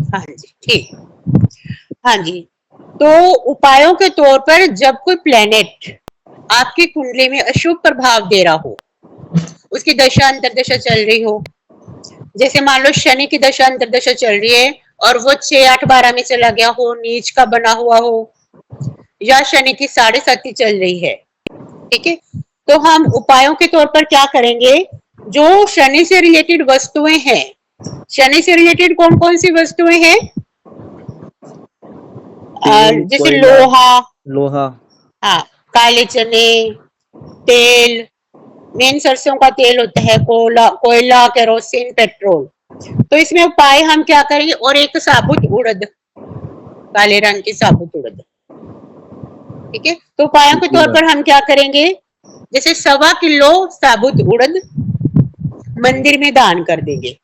हाँ जी, ठीक। हाँ जी, तो उपायों के तौर पर जब कोई प्लेनेट आपकी कुंडली में अशुभ प्रभाव दे रहा हो, उसकी दशा अंतर्दशा चल रही हो, जैसे मान लो शनि की दशा अंतर्दशा चल रही है और वो 6, 8, 12 में चला गया हो, नीच का बना हुआ हो, या शनि की 7.5 चल रही है, ठीक है, तो हम उपायों के तौर पर क्या करेंगे, जो शनि से रिलेटेड वस्तुएं हैं, शनि से रिलेटेड कौन कौन सी वस्तुएं हैं, जैसे लोहा, हाँ, काले चने, तेल, मेन सरसों का तेल होता है, कोयला, केरोसिन, पेट्रोल, तो इसमें उपाय हम क्या करेंगे, और एक साबुत उड़द, काले रंग की साबुत उड़द, ठीक है, तो उपायों के तौर पर हम क्या करेंगे, जैसे 1.25 किलो साबुत उड़द मंदिर में दान कर देंगे,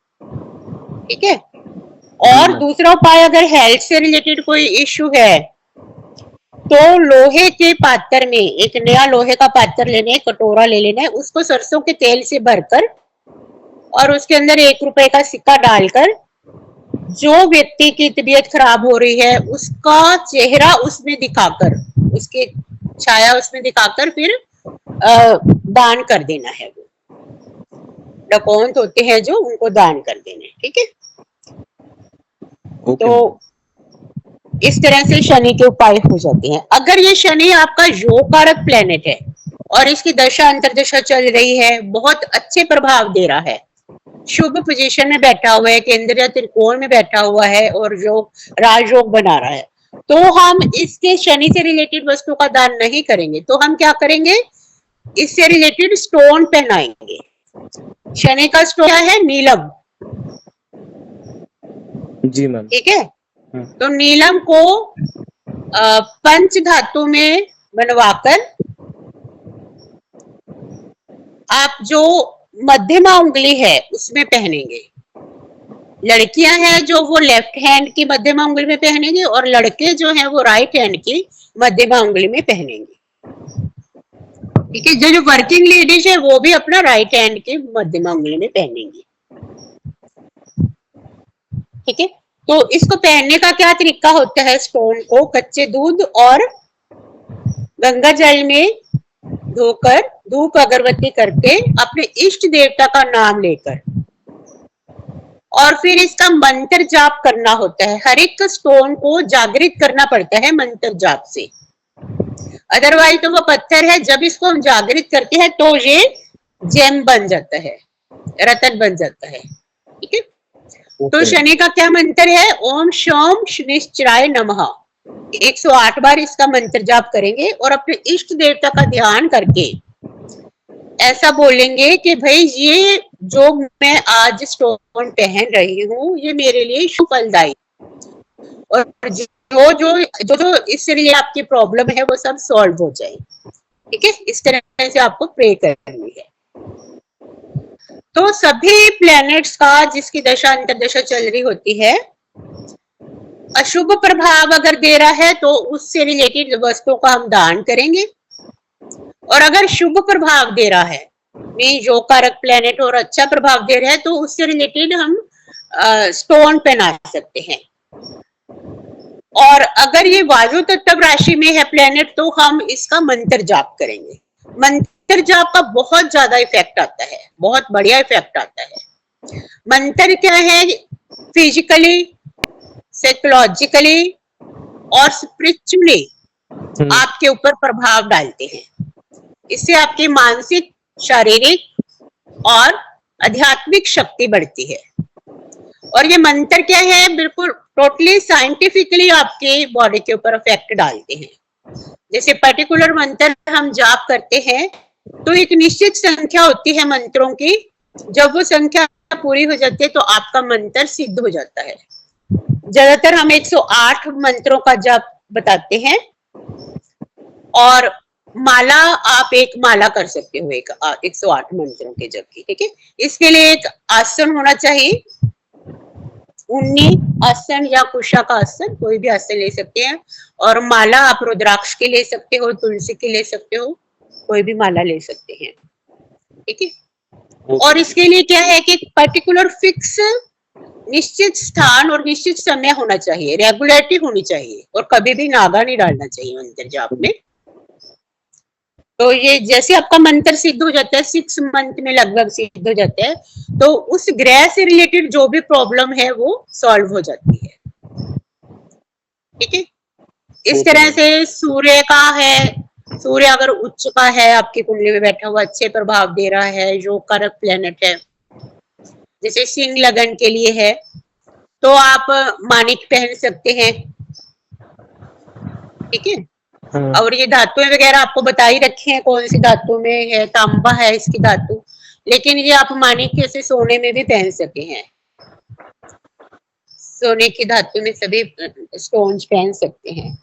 ठीक है। और दूसरा उपाय, अगर हेल्थ से रिलेटेड कोई इश्यू है तो लोहे के पात्र में, एक नया लोहे का पात्र लेना है, कटोरा ले लेना है, उसको सरसों के तेल से भरकर और उसके अंदर 1 रुपए का सिक्का डालकर, जो व्यक्ति की तबीयत खराब हो रही है उसका चेहरा उसमें दिखाकर, उसकी छाया उसमें दिखाकर फिर दान कर देना है। वो डकौंत होते हैं जो, उनको दान कर देना है, ठीक है। तो इस तरह से शनि के उपाय हो जाते हैं। अगर ये शनि आपका योग कारक प्लेनेट है और इसकी दशा अंतर्दशा चल रही है, बहुत अच्छे प्रभाव दे रहा है, शुभ पोजीशन में बैठा हुआ है, केंद्र या त्रिकोण में बैठा हुआ है और योग राजयोग बना रहा है, तो हम इसके शनि से रिलेटेड वस्तु का दान नहीं करेंगे, तो हम क्या करेंगे, इससे रिलेटेड स्टोन पहनाएंगे। शनि का स्टोन क्या है, नीलम, जी मैम, ठीक है। तो नीलम को पंच धातु में बनवाकर आप जो मध्यमा उंगली है उसमें पहनेंगे। लड़कियां हैं जो वो लेफ्ट हैंड की मध्यमा उंगली में पहनेंगे और लड़के जो हैं वो राइट हैंड की मध्यमा उंगली में पहनेंगे, ठीक है। जो वर्किंग लेडीज है वो भी अपना राइट हैंड की मध्यमा उंगली में पहनेंगी, ठीक है। तो इसको पहनने का क्या तरीका होता है, स्टोन को कच्चे दूध और गंगा जल में धोकर धूप अगरबत्ती करके अपने इष्ट देवता का नाम लेकर और फिर इसका मंत्र जाप करना होता है। हर एक स्टोन को जागृत करना पड़ता है मंत्र जाप से, अदरवाइज तो वो पत्थर है, जब इसको हम जागृत करते हैं तो ये जेम बन जाता है, रतन बन जाता है, ठीक है। तो शनि का क्या मंत्र है, ओम शोम शनिश्चराय नमः, 108 बार इसका मंत्र जाप करेंगे और अपने इष्ट देवता का ध्यान करके ऐसा बोलेंगे कि भाई ये जो मैं आज स्टोन पहन रही हूँ ये मेरे लिए शुभ फलदायी, और जो जो जो जो इससे लिए आपकी प्रॉब्लम है वो सब सॉल्व हो जाए, ठीक है। इस तरह से आपको प्रे करनी है। तो सभी प्लैनेट्स का जिसकी दशा अंतर्दशा चल रही होती है, अशुभ प्रभाव अगर दे रहा है तो उससे रिलेटेड वस्तुओं का हम दान करेंगे, और अगर शुभ प्रभाव दे रहा है, योग कारक प्लैनेट और अच्छा प्रभाव दे रहा है, तो उससे रिलेटेड हम स्टोन पहना सकते हैं। और अगर ये वायु तत्व राशि में है प्लैनेट तो हम इसका मंत्र जाप करेंगे। मंत्र जाप का बहुत ज्यादा इफेक्ट आता है, बहुत बढ़िया इफेक्ट आता है। मंत्र क्या है, फिजिकली, साइकोलॉजिकली और स्पिरिचुअली आपके ऊपर प्रभाव डालते हैं। इससे आपकी मानसिक, शारीरिक और आध्यात्मिक शक्ति बढ़ती है। और ये मंत्र क्या है, बिल्कुल टोटली साइंटिफिकली आपके बॉडी के ऊपर इफेक्ट डालते हैं। जैसे पर्टिकुलर मंत्र हम जाप करते हैं तो एक निश्चित संख्या होती है मंत्रों की, जब वो संख्या पूरी हो जाती है तो आपका मंत्र सिद्ध हो जाता है। ज्यादातर हम 108 मंत्रों का जाप बताते हैं, और माला आप एक माला कर सकते हो 108 मंत्रों के जप की, ठीक है। इसके लिए एक आसन होना चाहिए, उन्नी आसन या कुशा का आसन, कोई भी आसन ले सकते हैं। और माला आप रुद्राक्ष की ले सकते हो, तुलसी की ले सकते हो, कोई भी माला ले सकते हैं, ठीक है। और इसके लिए क्या है कि पर्टिकुलर फिक्स निश्चित स्थान और निश्चित समय होना चाहिए, रेगुलरिटी होनी चाहिए, और कभी भी नागा नहीं डालना चाहिए मंत्र जाप में। तो ये जैसे आपका मंत्र सिद्ध हो जाता है, 6 मंथ में लगभग सिद्ध हो जाता है, तो उस ग्रह से रिलेटेड जो भी प्रॉब्लम है वो सॉल्व हो जाती है। ठीक है, इस तरह से सूर्य का है, सूर्य अगर उच्च का है, आपकी कुंडली में बैठा हुआ अच्छे प्रभाव दे रहा है, योग कारक प्लेनेट है, जैसे सिंह लगन के लिए है, तो आप मानिक पहन सकते हैं। ठीक है, और ये धातुएं वगैरह आपको बता ही रखे हैं कौन सी धातु में है, तांबा है इसकी धातु, लेकिन ये आप मानिक जैसे सोने में भी पहन सके हैं, सोने की धातु में सभी स्टोन्स पहन सकते हैं।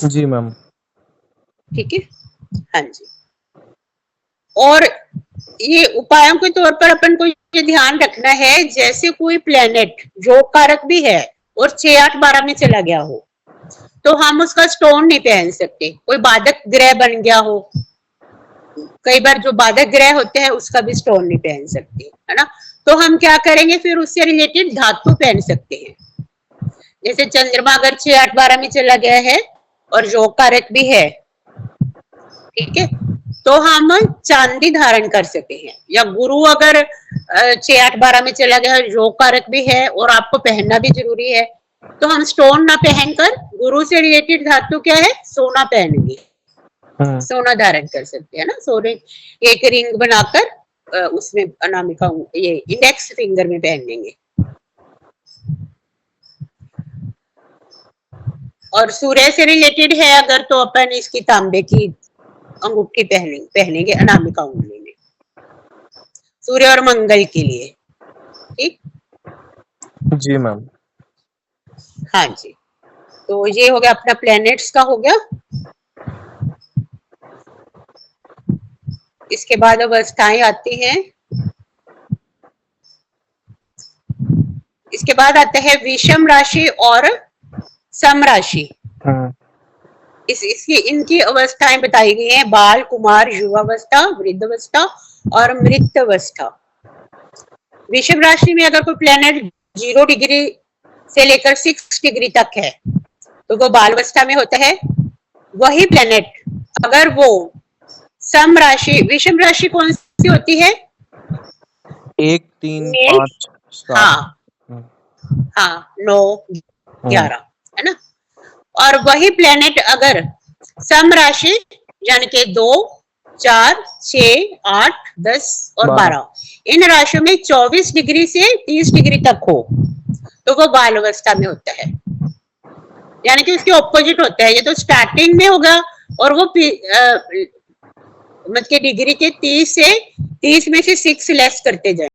जी मैम। ठीक है, हाँ जी। और ये उपायों के तौर पर अपन को ये ध्यान रखना है, जैसे कोई प्लेनेट योग कारक भी है और 6, 8, 12 में चला गया हो, तो हम उसका स्टोन नहीं पहन सकते। कोई बाधक ग्रह बन गया हो, कई बार जो बाधक ग्रह होते हैं उसका भी स्टोन नहीं पहन सकते, है ना। तो हम क्या करेंगे, फिर उससे रिलेटेड धातु पहन सकते हैं। जैसे चंद्रमा अगर 6, 8, 12 में चला गया है और योग कारक भी है, ठीक है, तो हम चांदी धारण कर सकते हैं। या गुरु अगर 6, 8, 12 में चला गया, योग कारक भी है और आपको पहनना भी जरूरी है, तो हम स्टोन ना पहनकर गुरु से रिलेटेड धातु क्या है, सोना पहनेंगे, सोना धारण कर सकते हैं ना। सोने एक रिंग बनाकर उसमें अनामिका ये इंडेक्स फिंगर में पहन लेंगे। और सूर्य से रिलेटेड है अगर, तो अपन इसकी तांबे की अंगूठी पहनेंगे अनामिका उंगली में, सूर्य और मंगल के लिए। ठीक, जी मैम। हाँ जी, तो ये हो गया अपना प्लैनेट्स का हो गया। इसके बाद अवस्थाएं आती हैं, इसके बाद आता है विषम राशि और सम राशि। इसकी इनकी अवस्थाएं बताई गई हैं, बाल, कुमार, युवावस्था, वृद्धावस्था और मृतावस्था। विषम राशि में अगर कोई प्लैनेट 0 डिग्री से लेकर 6 डिग्री तक है तो वो बाल अवस्था में होता है। वही प्लैनेट अगर वो सम राशि, विषम राशि कौन सी होती है, 1, 3, 5, 7, हाँ 9, 11, है ना। और वही प्लैनेट अगर सम राशि यानी कि 2, 4, 6, 8, 10 और 12 इन राशियों में 24 डिग्री से 30 डिग्री तक हो तो वो बाल अवस्था में होता है, यानी कि उसके ऑपोजिट होता है। ये तो स्टार्टिंग में होगा और वो मतलब डिग्री के 30 में से 6 लेस करते जाए।